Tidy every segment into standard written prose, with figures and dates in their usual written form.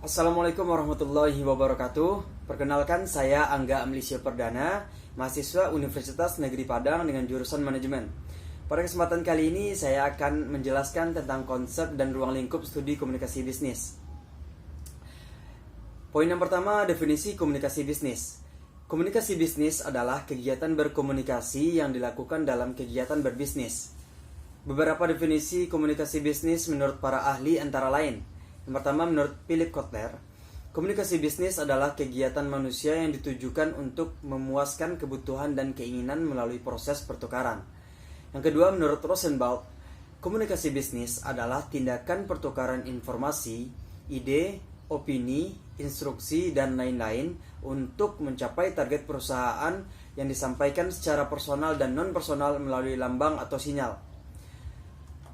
Assalamualaikum warahmatullahi wabarakatuh. Perkenalkan, saya Angga Amlisya Perdana, mahasiswa Universitas Negeri Padang dengan jurusan manajemen. Pada kesempatan kali ini saya akan menjelaskan tentang konsep dan ruang lingkup studi komunikasi bisnis. Poin yang pertama, definisi komunikasi bisnis. Komunikasi bisnis adalah kegiatan berkomunikasi yang dilakukan dalam kegiatan berbisnis. Beberapa definisi komunikasi bisnis menurut para ahli antara lain. Yang pertama, menurut Philip Kotler, komunikasi bisnis adalah kegiatan manusia yang ditujukan untuk memuaskan kebutuhan dan keinginan melalui proses pertukaran. Yang kedua, menurut Rosenbaum, komunikasi bisnis adalah tindakan pertukaran informasi, ide, opini, instruksi, dan lain-lain untuk mencapai target perusahaan yang disampaikan secara personal dan non-personal melalui lambang atau sinyal.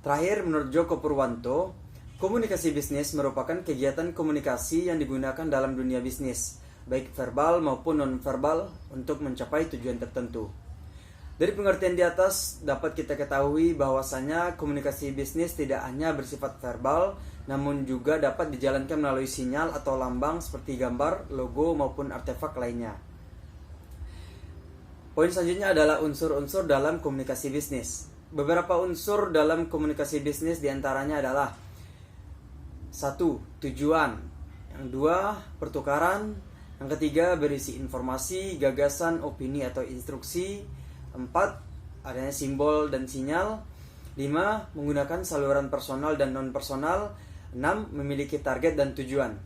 Terakhir, menurut Joko Purwanto, komunikasi bisnis merupakan kegiatan komunikasi yang digunakan dalam dunia bisnis, baik verbal maupun non-verbal, untuk mencapai tujuan tertentu. Dari pengertian di atas dapat kita ketahui bahwasanya komunikasi bisnis tidak hanya bersifat verbal, namun juga dapat dijalankan melalui sinyal atau lambang seperti gambar, logo, maupun artefak lainnya. Poin selanjutnya adalah unsur-unsur dalam komunikasi bisnis. Beberapa unsur dalam komunikasi bisnis diantaranya adalah 1. Tujuan. Yang 2. Pertukaran. Yang ketiga, berisi informasi, gagasan, opini atau instruksi. 4. Adanya simbol dan sinyal. 5. Menggunakan saluran personal dan non-personal. 6. Memiliki target dan tujuan.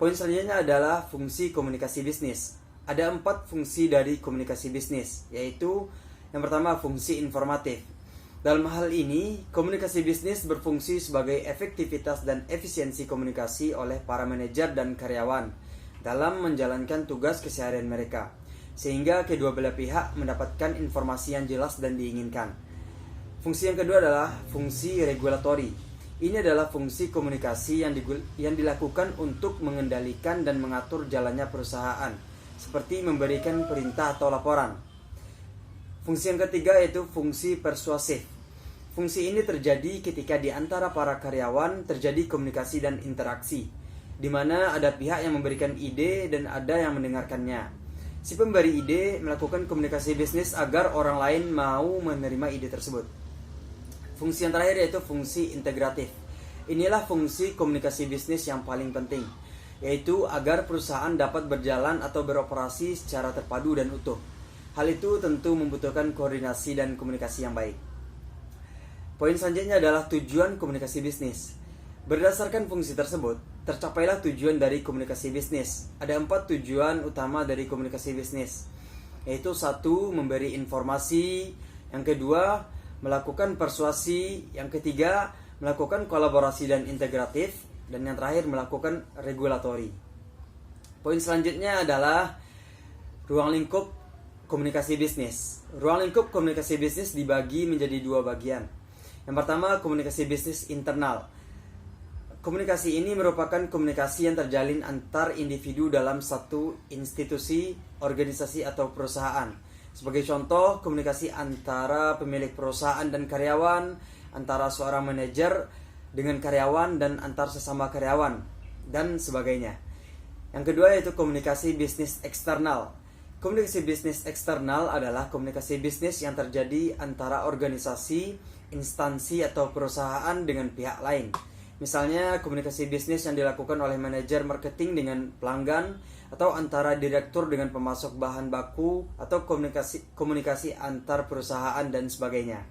Poin selanjutnya adalah fungsi komunikasi bisnis. Ada 4 fungsi dari komunikasi bisnis, yaitu yang pertama, fungsi informatif. Dalam hal ini, komunikasi bisnis berfungsi sebagai efektivitas dan efisiensi komunikasi oleh para manajer dan karyawan dalam menjalankan tugas keseharian mereka, sehingga kedua belah pihak mendapatkan informasi yang jelas dan diinginkan. Fungsi yang kedua adalah fungsi regulatori. Ini adalah fungsi komunikasi yang dilakukan untuk mengendalikan dan mengatur jalannya perusahaan, seperti memberikan perintah atau laporan. Fungsi yang ketiga yaitu fungsi persuasif. Fungsi ini terjadi ketika di antara para karyawan terjadi komunikasi dan interaksi, di mana ada pihak yang memberikan ide dan ada yang mendengarkannya. Si pemberi ide melakukan komunikasi bisnis agar orang lain mau menerima ide tersebut. Fungsi yang terakhir yaitu fungsi integratif. Inilah fungsi komunikasi bisnis yang paling penting, yaitu agar perusahaan dapat berjalan atau beroperasi secara terpadu dan utuh. Hal itu tentu membutuhkan koordinasi dan komunikasi yang baik. Poin selanjutnya adalah tujuan komunikasi bisnis. Berdasarkan fungsi tersebut, tercapailah tujuan dari komunikasi bisnis. Ada 4 tujuan utama dari komunikasi bisnis, yaitu 1. Memberi informasi. Yang kedua, melakukan persuasi. Yang ketiga, melakukan kolaborasi dan integratif. Dan yang terakhir, melakukan regulatori. Poin selanjutnya adalah ruang lingkup komunikasi bisnis. Ruang lingkup komunikasi bisnis dibagi menjadi 2 bagian. Yang pertama, komunikasi bisnis internal. Komunikasi ini merupakan komunikasi yang terjalin antar individu dalam satu institusi, organisasi atau perusahaan. Sebagai contoh, komunikasi antara pemilik perusahaan dan karyawan, antara seorang manajer dengan karyawan dan antar sesama karyawan, dan sebagainya. Yang kedua yaitu komunikasi bisnis eksternal. Komunikasi bisnis eksternal adalah komunikasi bisnis yang terjadi antara organisasi, instansi, atau perusahaan dengan pihak lain. Misalnya, komunikasi bisnis yang dilakukan oleh manajer marketing dengan pelanggan, atau antara direktur dengan pemasok bahan baku, atau komunikasi antar perusahaan, dan sebagainya.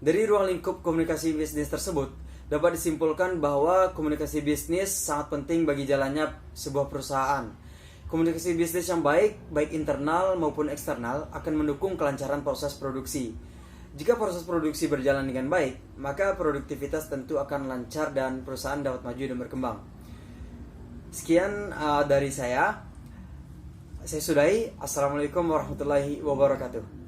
Dari ruang lingkup komunikasi bisnis tersebut, dapat disimpulkan bahwa komunikasi bisnis sangat penting bagi jalannya sebuah perusahaan. Komunikasi bisnis yang baik internal maupun eksternal, akan mendukung kelancaran proses produksi. Jika proses produksi berjalan dengan baik, maka produktivitas tentu akan lancar dan perusahaan dapat maju dan berkembang. Sekian dari saya sudahi. Assalamualaikum warahmatullahi wabarakatuh.